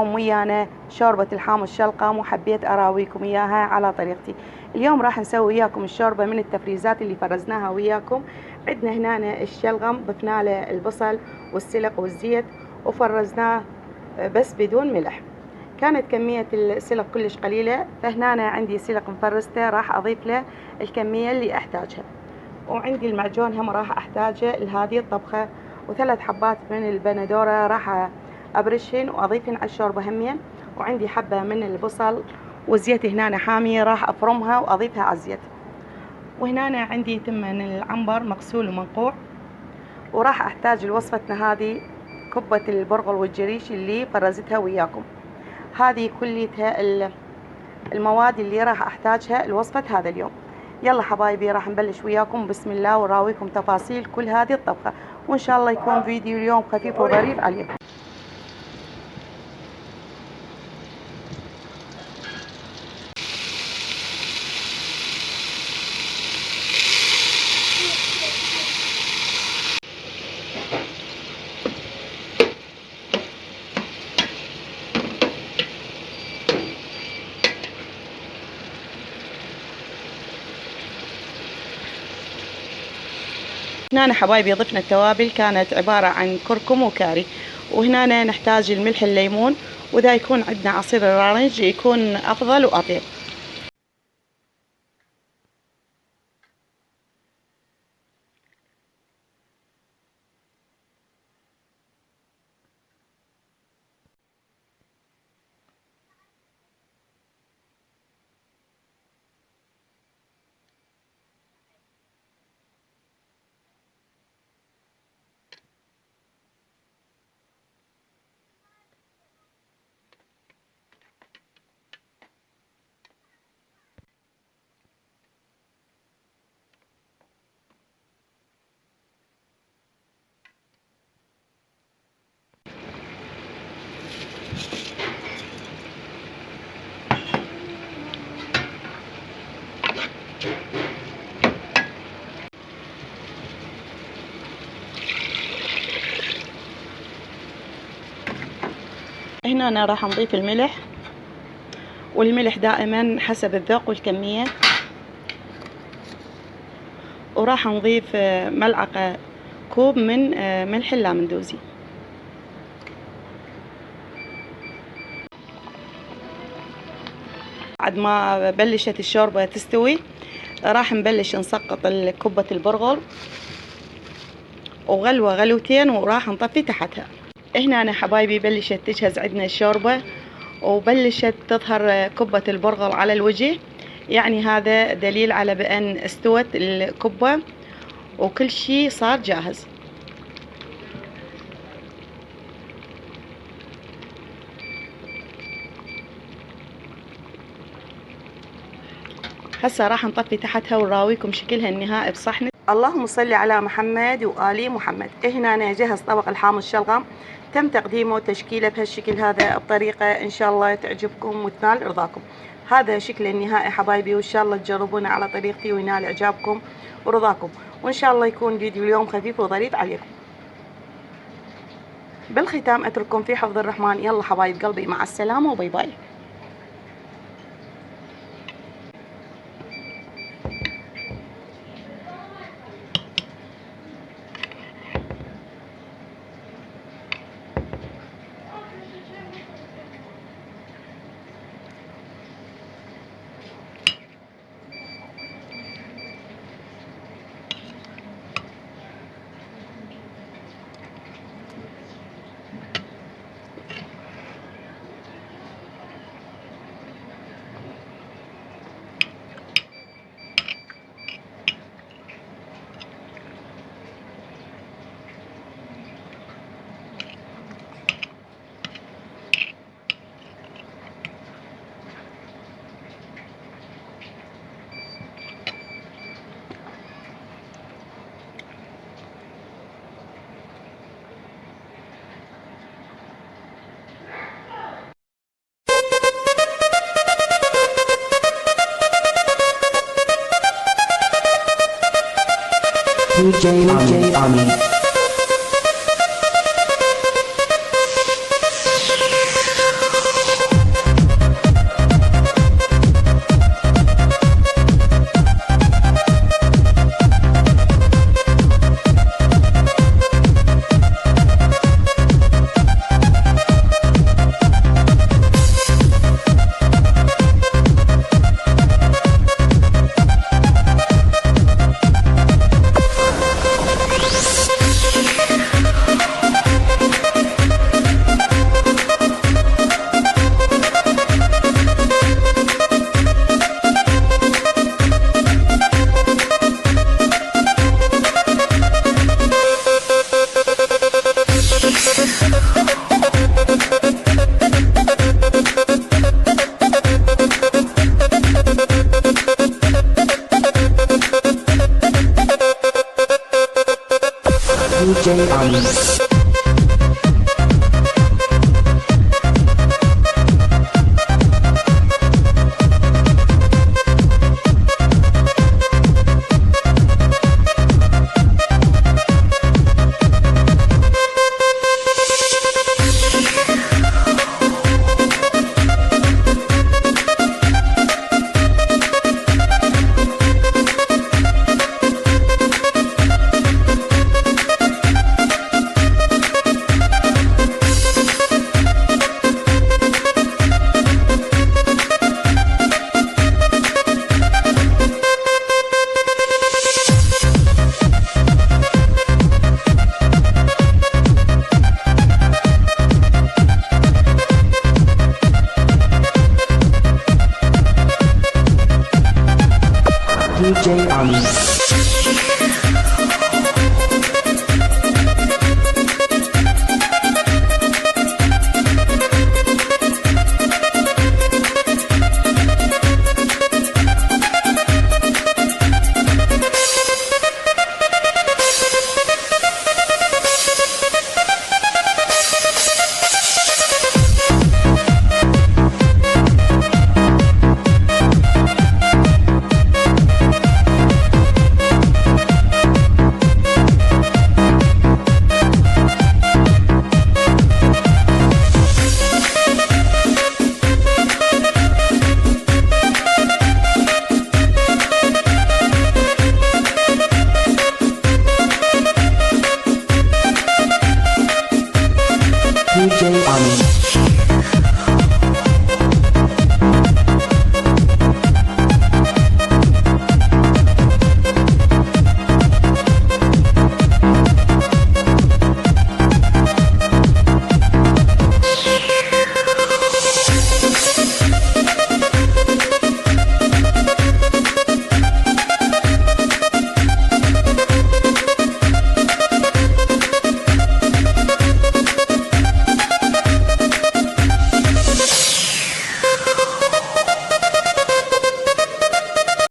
ويانا شوربة الحامض الشلقم، وحبيت أراويكم إياها على طريقتي. اليوم راح نسوي وياكم الشوربة من التفريزات اللي فرزناها وياكم. عندنا هنا الشلغم ضفنا له البصل والسلق والزيت وفرزناه بس بدون ملح. كانت كمية السلق كلش قليلة، فهنا أنا عندي سلق مفرزته راح أضيف له الكمية اللي أحتاجها. وعندي المعجون هم راح أحتاجه لهذه الطبخة، وثلاث حبات من البندورة راح أبرشهن وأضيفهن على الشوربة همين. وعندي حبة من البصل والزيت هنا حامية راح أفرمها وأضيفها على الزيت. وهنا عندي تمن العنبر مغسول ومنقوع. وراح أحتاج لوصفتنا هذه كبة البرغل والجريش اللي فرزتها وياكم. هذه كلها المواد اللي راح أحتاجها لوصفة هذا اليوم. يلا حبايبي راح نبلش وياكم بسم الله وراويكم تفاصيل كل هذه الطبخة، وإن شاء الله يكون فيديو اليوم خفيف وظريف عليكم. هنا حبايبي ضفنا التوابل، كانت عبارة عن كركم وكاري. وهنا نحتاج الملح الليمون، وإذا يكون عندنا عصير الأورنج يكون أفضل وأطيب. هنا أنا راح نضيف الملح، والملح دائما حسب الذوق والكمية. وراح نضيف ملعقة كوب من ملح اللامندوزي. بعد ما بلشت الشوربة تستوي راح نبلش نسقط كبة البرغل وغلوة غلوتين، وراح نطفي تحتها. هنا أنا حبايبي بلشت تجهز عندنا الشوربة، وبلشت تظهر كبة البرغل على الوجه، يعني هذا دليل على بأن استوت الكبة وكل شيء صار جاهز. هسه راح نطفي تحتها ونراويكم شكلها النهائي بصحن. اللهم صل على محمد وآل محمد. هنا أنا جهز طبق الحامض الشلغم، تم تقديمه وتشكيله بهالشكل هذا بطريقة إن شاء الله تعجبكم وتنال رضاكم. هذا شكل النهائي حبايبي، وإن شاء الله تجربونه على طريقتي وينال إعجابكم ورضاكم، وإن شاء الله يكون فيديو اليوم خفيف وظريف عليكم. بالختام أترككم في حفظ الرحمن. يلا حبايب قلبي مع السلامة وباي باي. DJ Ami. DJ Ami.